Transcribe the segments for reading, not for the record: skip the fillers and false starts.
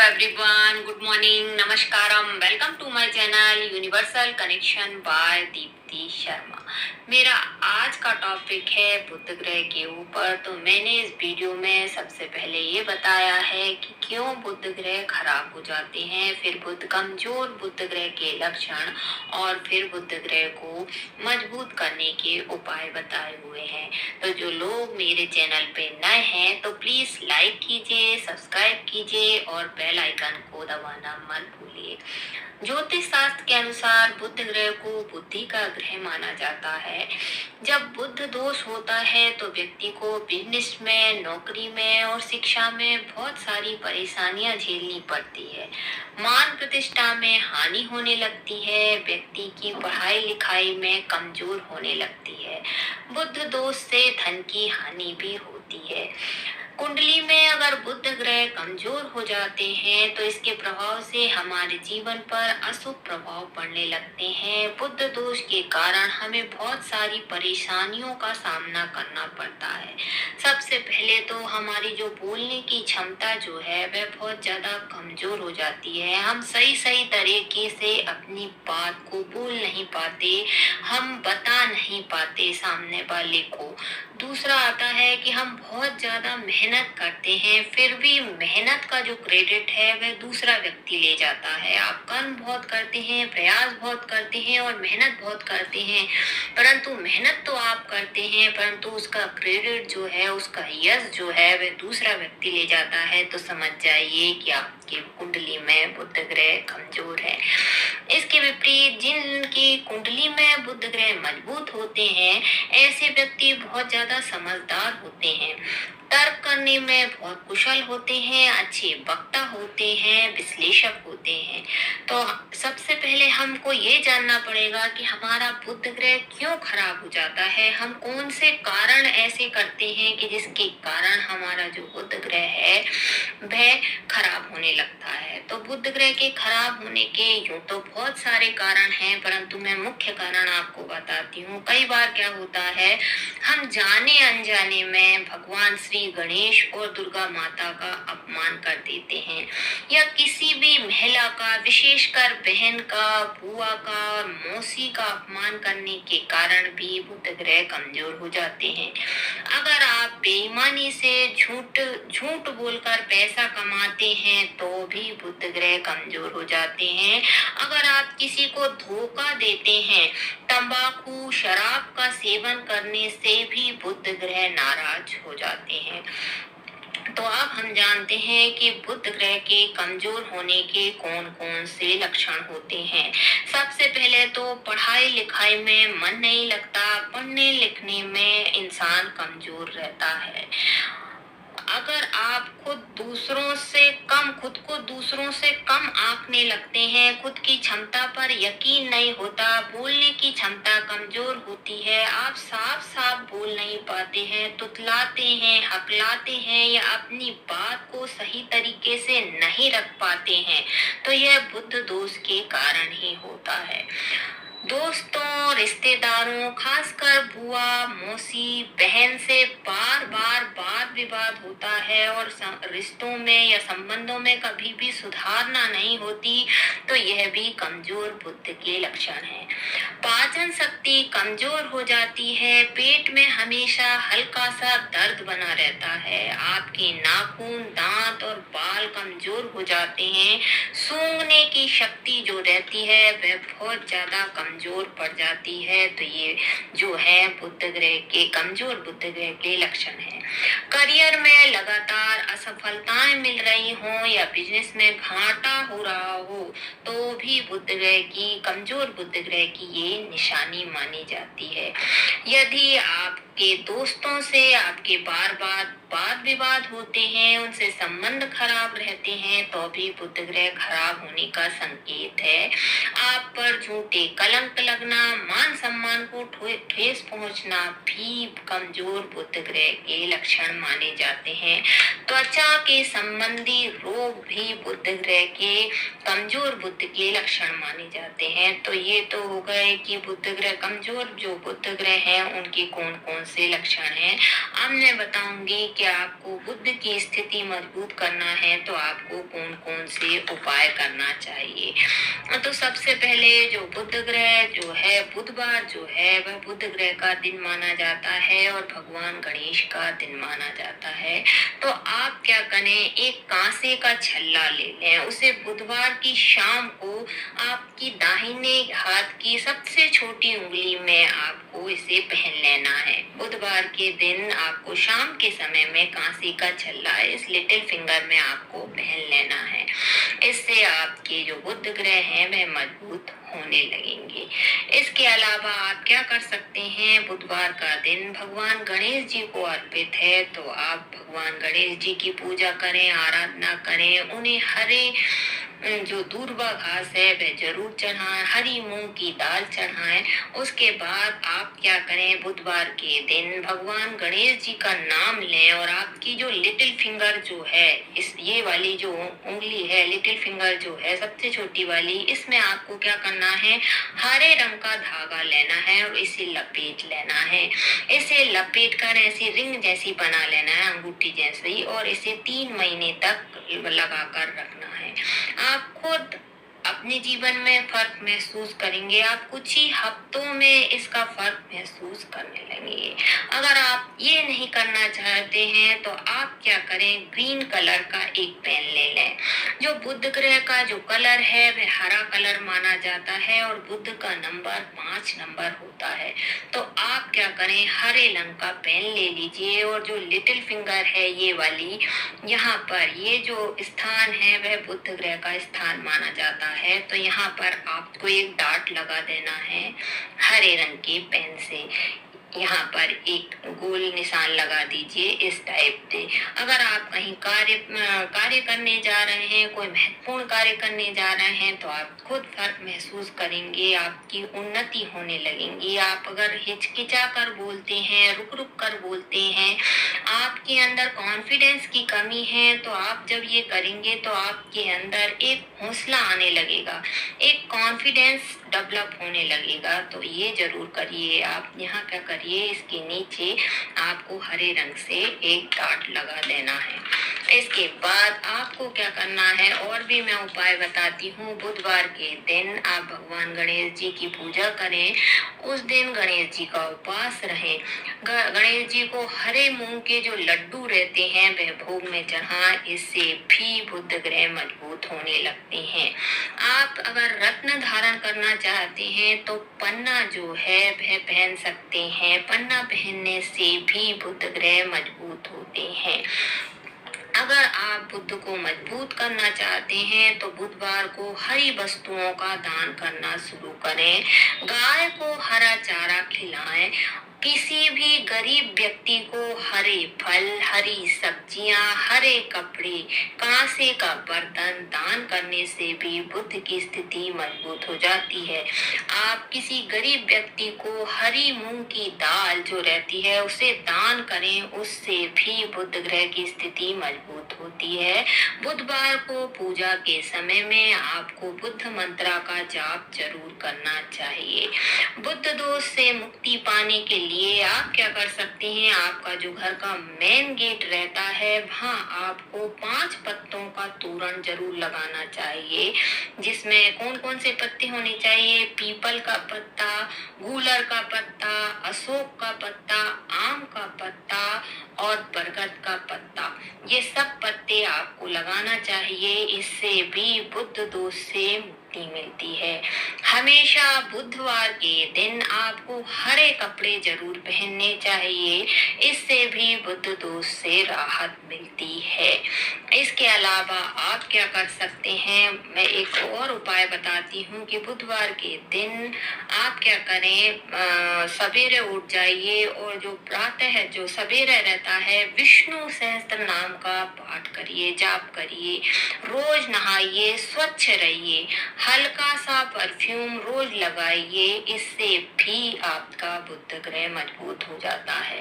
everyone, good morning, namaskaram, welcome to my channel Universal Connection by Deepti Sharma. मेरा आज का topic है बुध ग्रह के ऊपर। तो मैंने इस वीडियो में सबसे पहले ये बताया है कि क्यों बुध ग्रह खराब हो जाते हैं, फिर बुध कमजोर बुध ग्रह के लक्षण और फिर बुध ग्रह को मजबूत करने के उपाय बताए हुए हैं। तो जो लोग मेरे चैनल पे नए हैं तो प्लीज लाइक कीजिए, सब्सक्राइब कीजिए और बेल आइकन को दबाना मत भूलिए। ज्योतिष शास्त्र के अनुसार बुध ग्रह को बुद्धि का ग्रह माना जाता है। जब बुध दोष होता है तो व्यक्ति को बिजनेस में, नौकरी में और शिक्षा में बहुत सारी परेशानियां झेलनी पड़ती है। मान प्रतिष्ठा में हानि होने लगती है, व्यक्ति की पढ़ाई लिखाई में कमजोर होने लगती है। बुध दोष से धन की हानि भी होती है। कुंडली में अगर बुध ग्रह कमजोर हो जाते हैं तो इसके प्रभाव से हमारे जीवन पर अशुभ प्रभाव पड़ने लगते हैं। बुध दोष के कारण हमें बहुत सारी परेशानियों का सामना करना पड़ता है। सबसे पहले तो हमारी जो बोलने की क्षमता जो है वह बहुत ज्यादा कमजोर हो जाती है। हम सही सही तरीके से अपनी बात को बोल नहीं पाते, हम बता नहीं पाते सामने वाले को। दूसरा आता है कि हम बहुत ज्यादा मेहनत करते हैं, फिर भी मेहनत का जो क्रेडिट है वह दूसरा व्यक्ति ले जाता है। आप कर्म बहुत करते हैं, प्रयास बहुत करते हैं और मेहनत बहुत करते हैं, परंतु मेहनत तो आप करते हैं परंतु उसका क्रेडिट जो है, उसका यश जो है वह दूसरा व्यक्ति ले जाता है। तो समझ जाइए कि आपकी कुंडली में बुध ग्रह कमजोर है। इसके विपरीत जिनकी कुंडली में बुध ग्रह मजबूत होते हैं, ऐसे व्यक्ति बहुत ज्यादा समझदार होते हैं, तर्क करने में बहुत कुशल होते हैं, अच्छे वक्ता होते हैं, विश्लेषक होते हैं। तो सबसे पहले हमको ये जानना पड़ेगा कि हमारा बुध ग्रह क्यों खराब हो जाता है, हम कौन से कारण ऐसे करते हैं कि जिसके कारण हमारा जो बुध ग्रह है वह खराब होने लगता है। तो बुध ग्रह के खराब होने के यूं तो बहुत सारे कारण हैं, परंतु मैं मुख्य कारण आपको बताती हूँ। कई बार क्या होता है, हम जाने अनजाने में भगवान श्री गणेश और दुर्गा माता का अपमान कर देते हैं, या किसी भी महिला का, विशेषकर बहन का, बुआ का और मौसी का अपमान करने के कारण भी बुध ग्रह कमजोर हो जाते हैं। अगर आप बेईमानी से झूठ बोलकर पैसा कमाते हैं तो भी बुध ग्रह कमजोर हो जाते हैं। अगर आप किसी को धोखा देते हैं, तंबाकू, शराब का सेवन करने से भी बुध ग्रह नाराज हो जाते हैं। तो अब हम जानते हैं कि बुध ग्रह के कमजोर होने के कौन कौन से लक्षण होते हैं। सबसे पहले तो पढ़ाई लिखाई में मन नहीं लगता, पढ़ने लिखने में इंसान कमजोर रहता है। अगर आप खुद को दूसरों से कम आंकने लगते हैं, खुद की क्षमता पर यकीन नहीं होता, बोलने की क्षमता कमजोर होती है, आप साफ साफ बोल नहीं पाते हैं, तुतलाते हैं, हकलाते हैं या अपनी बात को सही तरीके से नहीं रख पाते हैं, तो यह बुध दोष के कारण ही होता है। दोस्तों, रिश्तेदारों, खासकर बुआ, मौसी, बहन से बार बार वाद विवाद होता है और रिश्तों में या संबंधों में कभी भी सुधारना नहीं होती, तो यह भी कमजोर बुध के लक्षण है। पाचन शक्ति कमजोर हो जाती है, पेट में हमेशा हल्का सा दर्द बना रहता है, आपके नाखून, दांत और बाल कमजोर हो जाते हैं, सूंघने की शक्ति जो रहती है वह बहुत ज्यादा कमजोर पड़ जाती है। तो ये जो है बुध ग्रह के कमजोर बुध ग्रह के लक्षण हैं। करियर में लगातार असफलताएं मिल रही हो या बिजनेस में घाटा हो रहा हो तो भी बुध ग्रह की कमजोर बुध ग्रह की ये निशानी मानी जाती है। यदि आपके दोस्तों से आपके बार बार वाद विवाद होते हैं, उनसे संबंध खराब रहते हैं, तो भी बुध ग्रह खराब होने का संकेत है। आप पर झूठे कलंक लगना, मान सम्मान को ठेस पहुंचना भी कमजोर बुध ग्रह के लक्षण माने जाते हैं। त्वचा के संबंधी रोग भी बुध ग्रह के कमजोर बुध के लक्षण माने जाते हैं। तो ये तो हो गए कि बुध ग्रह कमजोर जो बुध ग्रह हैं उनके कौन कौन से लक्षण हैं। अब मैं बताऊंगी कि आपको बुध की स्थिति मजबूत करना है तो आपको कौन कौन कौन से उपाय करना चाहिए। तो सबसे पहले जो बुध ग्रह जो है, बुधवार जो है वह बुध ग्रह का दिन माना जाता है और भगवान गणेश का दिन माना जाता है। तो आप क्या करें, एक कांसे का छल्ला ले लें, उसे बुधवार की शाम को आपकी दाहिने हाथ की सबसे छोटी उंगली में आपको इसे पहन लेना है। बुधवार के दिन आपको शाम के समय में कांसे का छल्ला इस लिटिल फिंगर में आपको पहन लेना है। इससे आपके जो बुध ग्रह हैं वह मजबूत होने लगेंगे। इसके अलावा आप क्या कर सकते हैं, बुधवार का दिन भगवान गणेश जी को अर्पित है, तो आप भगवान गणेश जी की पूजा करें, आराधना करें, उन्हें हरे जो दूर्वा घास है वह जरूर चढ़ाएं, हरी मूंग की दाल चढ़ाएं। उसके बाद आप क्या करें, बुधवार के दिन भगवान गणेश जी का नाम लें और आपकी जो लिटिल फिंगर जो है, इस ये वाली जो उंगली है, लिटिल फिंगर जो है सबसे छोटी वाली, इसमें आपको क्या करना है, हरे रंग का धागा लेना है और इसे लपेट लेना है। इसे लपेट कर ऐसी रिंग जैसी बना लेना है, अंगूठी जैसी, और इसे 3 महीने तक लगा कर रखना है। आप खुद अपने जीवन में फर्क महसूस करेंगे, आप कुछ ही हफ्तों में इसका फर्क महसूस करने लगेंगे। अगर आप ये नहीं करना चाहते हैं तो आप क्या करें, ग्रीन कलर का एक पेन ले लें। जो बुध ग्रह का जो कलर है वह हरा कलर माना जाता है और बुध का नंबर 5 नंबर होता है। तो आप क्या करें, हरे रंग का पेन ले लीजिए और जो लिटिल फिंगर है ये वाली, यहाँ पर ये जो स्थान है वह बुध ग्रह का स्थान माना जाता है। तो यहाँ पर आपको एक डार्ट लगा देना है हरे रंग के पेन से। यहाँ पर एक गोल निशान लगा दीजिए इस टाइप से। अगर आप कहीं कार्य करने जा रहे हैं, कोई महत्वपूर्ण कार्य करने जा रहे हैं, तो आप खुद फर्क महसूस करेंगे, आपकी उन्नति होने लगेंगी। आप अगर हिचकिचा कर बोलते हैं, रुक रुक कर बोलते हैं, आपके अंदर कॉन्फिडेंस की कमी है, तो आप जब ये करेंगे तो आपके अंदर एक हौसला आने लगेगा, एक कॉन्फिडेंस डेवलप होने लगेगा। तो ये जरूर करिए। आप यहाँ क्या करिए, इसके नीचे आपको हरे रंग से एक डार्ट लगा देना है। इसके बाद आपको क्या करना है, और भी मैं उपाय बताती हूँ। बुधवार के दिन आप भगवान गणेश जी की पूजा करें, उस दिन गणेश जी का उपवास रहें। गणेश जी को हरे मूंग के जो लड्डू रहते हैं वह भोग में चढ़ाएं, इससे भी बुध ग्रह मजबूत होने लगते हैं। आप अगर रत्न धारण करना चाहते हैं तो पन्ना जो है वह पहन सकते हैं। पन्ना पहनने से भी बुध ग्रह मजबूत होते हैं। अगर आप बुध को मजबूत करना चाहते हैं तो बुधवार को हरी वस्तुओं का दान करना शुरू करें। गाय को हरा चारा खिलाएं। किसी भी गरीब व्यक्ति को हरे फल, हरी सब्जियां, हरे कपड़े, कांसे का बर्तन दान करने से भी बुध की स्थिति मजबूत हो जाती है। आप किसी गरीब व्यक्ति को हरी मूंग की दाल जो रहती है उसे दान करें, उससे भी बुध ग्रह की स्थिति मजबूत होती है। बुधवार को पूजा के समय में आपको बुद्ध मंत्रा का जाप जरूर करना चाहिए। बुध दोष से मुक्ति पाने के लिए आप क्या कर सकते हैं, आपका जो घर का मेन गेट रहता है वहाँ आपको 5 पत्तों का तोरण जरूर लगाना चाहिए। जिसमें कौन कौन से पत्ते होने चाहिए, पीपल का पत्ता, गूलर का पत्ता, अशोक का पत्ता, आम का पत्ता और बरगद का पत्ता, ये सब पत्ते आपको लगाना चाहिए। इससे भी बुध दोष से मुक्ति मिलती है। हमेशा बुधवार के दिन आपको हरे कपड़े जरूर पहनने चाहिए, इससे भी बुध दोष से राहत मिलती है। इसके अलावा आप क्या कर सकते हैं, मैं एक और उपाय बताती हूँ कि बुधवार के दिन आप क्या करें, सवेरे उठ जाइए और जो प्रातः जो सवेरे रहता है विष्णु सहस्त्र नाम का पाठ करिए, जाप करिए, रोज नहाइए, स्वच्छ रहिए, हल्का सा परफ्यूम रोज लगाइए, इससे भी आपका बुध ग्रह मजबूत हो जाता है।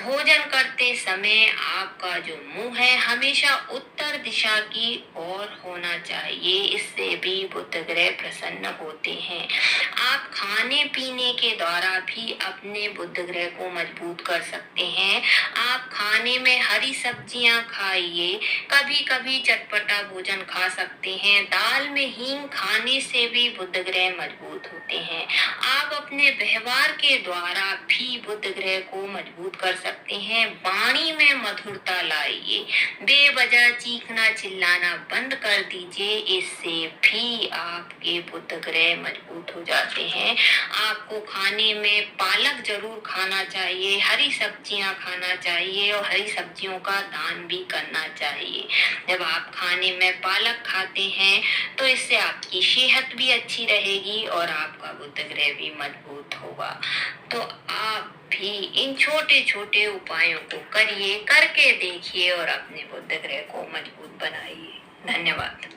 भोजन करते समय आपका जो मुंह है हमेशा उत्तर दिशा की ओर होना चाहिए, इससे भी बुध ग्रह प्रसन्न होते हैं। आप खाने पीने के द्वारा भी अपने बुध ग्रह को मजबूत कर सकते हैं। आप खाने में हरी सब्जियां खाइए, कभी कभी चटपटा भोजन खा सकते हैं। दाल में हींग खाने से भी बुध ग्रह मजबूत होते हैं। आप अपने व्यवहार के द्वारा भी बुध ग्रह को मजबूत कर सकते हैं। वाणी में मधुरता लाइए, बेवजह चीखना चिल्लाना बंद कर दीजिए, इससे भी आपके बुध ग्रह मजबूत हो जाते हैं। आपको खाने में पालक जरूर खाना चाहिए, हरी सब्जियां खाना चाहिए और हरी सब्जियों का दान भी करना चाहिए। जब आप खाने में पालक खाते हैं तो इससे आपकी सेहत भी अच्छी रहेगी और आपका बुध ग्रह भी मजबूत होगा। तो आप भी इन छोटे छोटे उपायों को करिए, करके देखिए और अपने बुध ग्रह को मजबूत बनाइए। धन्यवाद।